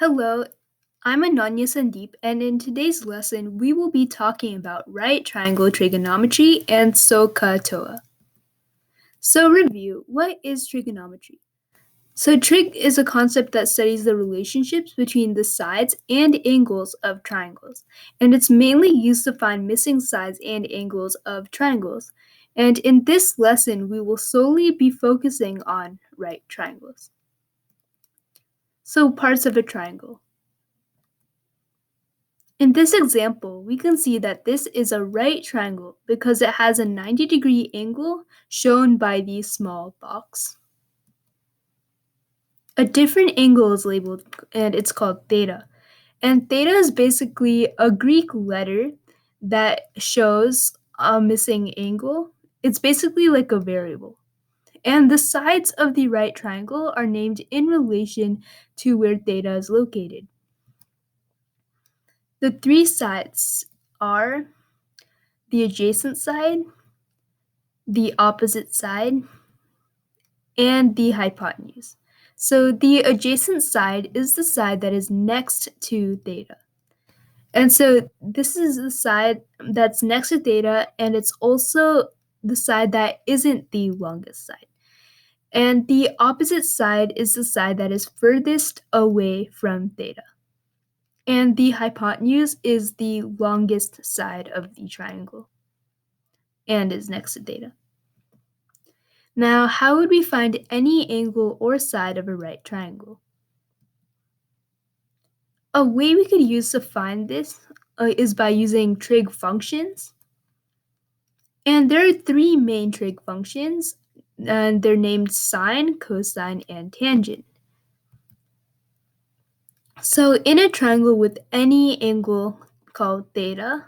Hello, I'm Ananya Sandeep, and in today's lesson, we will be talking about right triangle trigonometry and Sohcahtoa. So, review, what is trigonometry? So, trig is a concept that studies the relationships between the sides and angles of triangles, and it's mainly used to find missing sides and angles of triangles. And in this lesson, we will solely be focusing on right triangles. So, parts of a triangle. In this example, we can see that this is a right triangle because it has a 90-degree angle shown by the small box. A different angle is labeled and it's called theta. And theta is basically a Greek letter that shows a missing angle. It's basically like a variable. And the sides of the right triangle are named in relation to where theta is located. The three sides are the adjacent side, the opposite side, and the hypotenuse. So the adjacent side is the side that is next to theta. And so this is the side that's next to theta, and it's also the side that isn't the longest side. And the opposite side is the side that is furthest away from theta. And the hypotenuse is the longest side of the triangle and is next to theta. Now, how would we find any angle or side of a right triangle? A way we could use to find this is by using trig functions. And there are three main trig functions, and they're named sine, cosine, and tangent. So in a triangle with any angle called theta,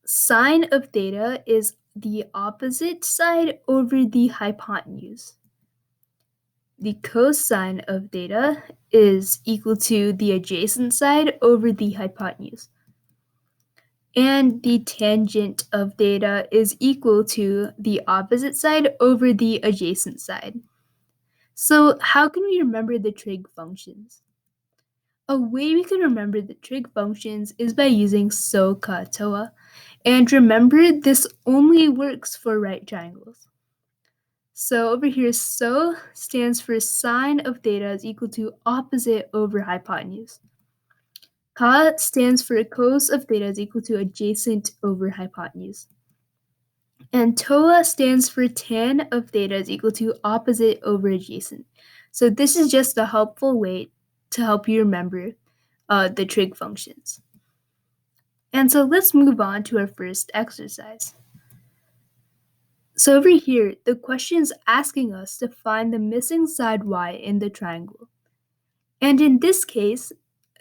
sine of theta is the opposite side over the hypotenuse. The cosine of theta is equal to the adjacent side over the hypotenuse. And the tangent of theta is equal to the opposite side over the adjacent side. So how can we remember the trig functions? A way we can remember the trig functions is by using Sohcahtoa. And remember, this only works for right triangles. So over here, So stands for sine of theta is equal to opposite over hypotenuse. Ka stands for cos of theta is equal to adjacent over hypotenuse. And Toa stands for tan of theta is equal to opposite over adjacent. So this is just a helpful way to help you remember the trig functions. And so let's move on to our first exercise. So over here, the question is asking us to find the missing side y in the triangle. And in this case,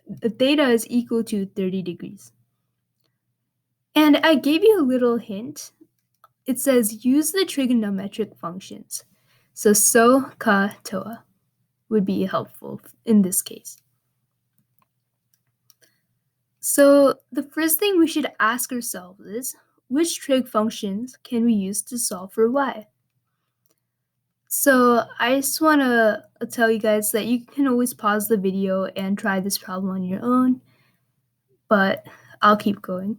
the theta is equal to 30 degrees. And I gave you a little hint. It says use the trigonometric functions. So Sohcahtoa would be helpful in this case. So the first thing we should ask ourselves is, which trig functions can we use to solve for y? So I just want to tell you guys that you can always pause the video and try this problem on your own, but I'll keep going.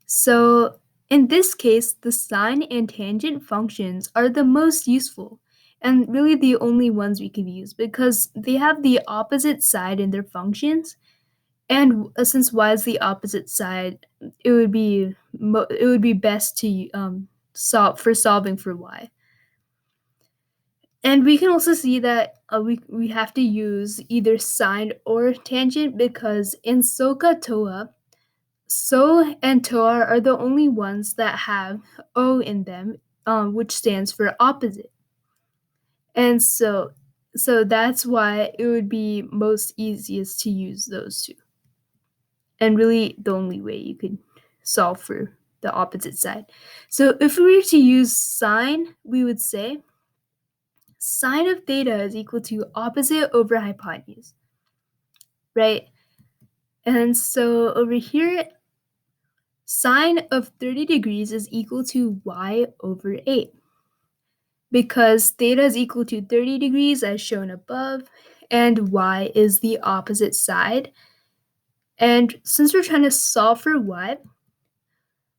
So in this case, the sine and tangent functions are the most useful and really the only ones we can use because they have the opposite side in their functions. And since y is the opposite side, it would be best to solving for y. And we can also see that we have to use either sine or tangent because in Sohcahtoa, So and Toa are the only ones that have O in them, which stands for opposite. And so that's why it would be most easiest to use those two. And really the only way you could solve for the opposite side. So if we were to use sine, we would say sine of theta is equal to opposite over hypotenuse, right? And so over here, sine of 30 degrees is equal to y over 8. because theta is equal to 30 degrees as shown above, and y is the opposite side. And since we're trying to solve for y,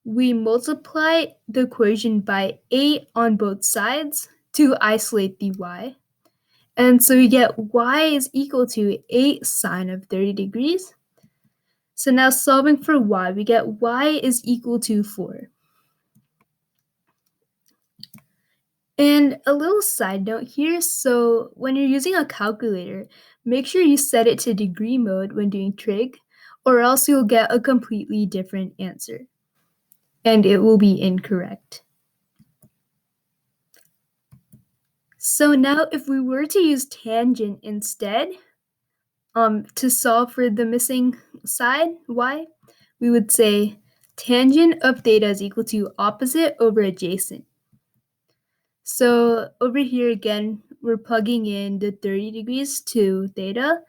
we multiply the equation by 8 on both sides to isolate the y. And so we get y is equal to 8 sine of 30 degrees. So now solving for y, we get y is equal to 4. And a little side note here, so when you're using a calculator, make sure you set it to degree mode when doing trig, or else you'll get a completely different answer, and it will be incorrect. So now if we were to use tangent instead, to solve for the missing side, y, we would say tangent of theta is equal to opposite over adjacent. So over here again, we're plugging in the 30 degrees to theta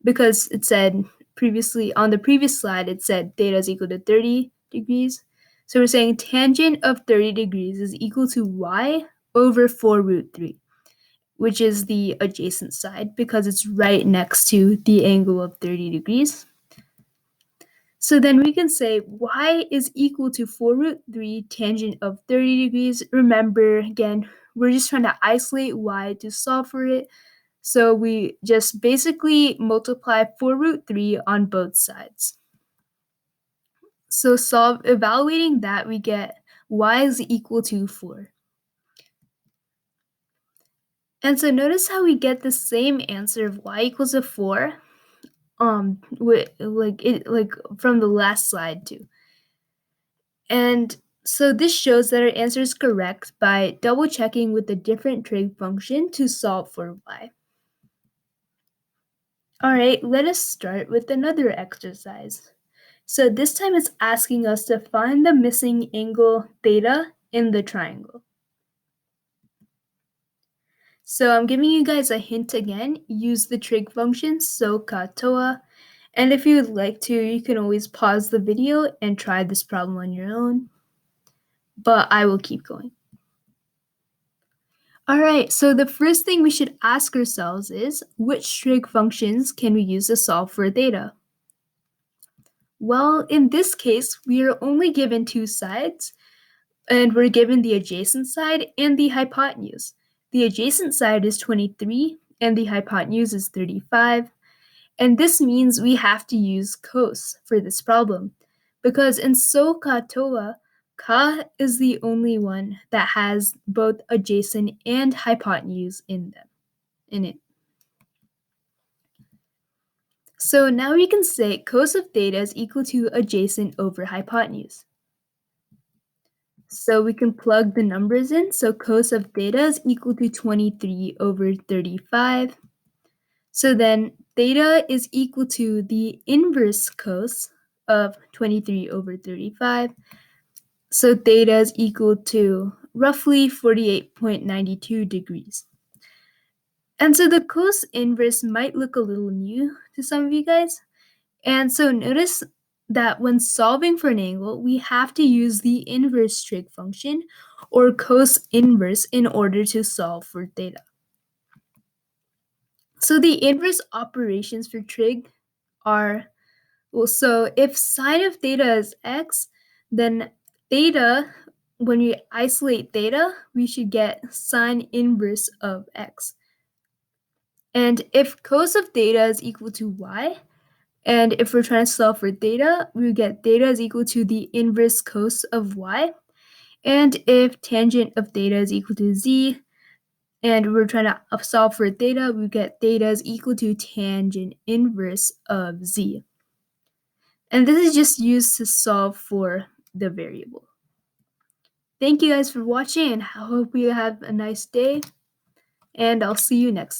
because it said previously on the previous slide, it said theta is equal to 30 degrees. So we're saying tangent of 30 degrees is equal to y over 4 root 3, which is the adjacent side because it's right next to the angle of 30 degrees. So then we can say y is equal to 4 root 3 tangent of 30 degrees. Remember, again, we're just trying to isolate y to solve for it. So we just basically multiply 4 root 3 on both sides. So evaluating that, we get y is equal to 4. And so notice how we get the same answer of y equals to 4 like from the last slide too. And so this shows that our answer is correct by double checking with a different trig function to solve for y. All right, let us start with another exercise. So this time it's asking us to find the missing angle theta in the triangle. So I'm giving you guys a hint again. Use the trig function Sohcahtoa. And if you would like to, you can always pause the video and try this problem on your own. But I will keep going. All right, so the first thing we should ask ourselves is, which trig functions can we use to solve for theta? Well, in this case, we are only given two sides, and we're given the adjacent side and the hypotenuse. The adjacent side is 23, and the hypotenuse is 35. And this means we have to use cos for this problem, because in Sohcahtoa, ka is the only one that has both adjacent and hypotenuse in it. So now we can say cos of theta is equal to adjacent over hypotenuse. So we can plug the numbers in. So cos of theta is equal to 23 over 35. So then theta is equal to the inverse cos of 23 over 35. So theta is equal to roughly 48.92 degrees. And so the cos inverse might look a little new to some of you guys. And so notice that when solving for an angle, we have to use the inverse trig function or cos inverse in order to solve for theta. So the inverse operations for trig are, well, so if sine of theta is x, then theta, when we isolate theta, we should get sine inverse of x. And if cos of theta is equal to y, and if we're trying to solve for theta, we get theta is equal to the inverse cos of y. And if tangent of theta is equal to z, and we're trying to solve for theta, we get theta is equal to tangent inverse of z. And this is just used to solve for the variable. Thank you guys for watching, and I hope you have a nice day, and I'll see you next time.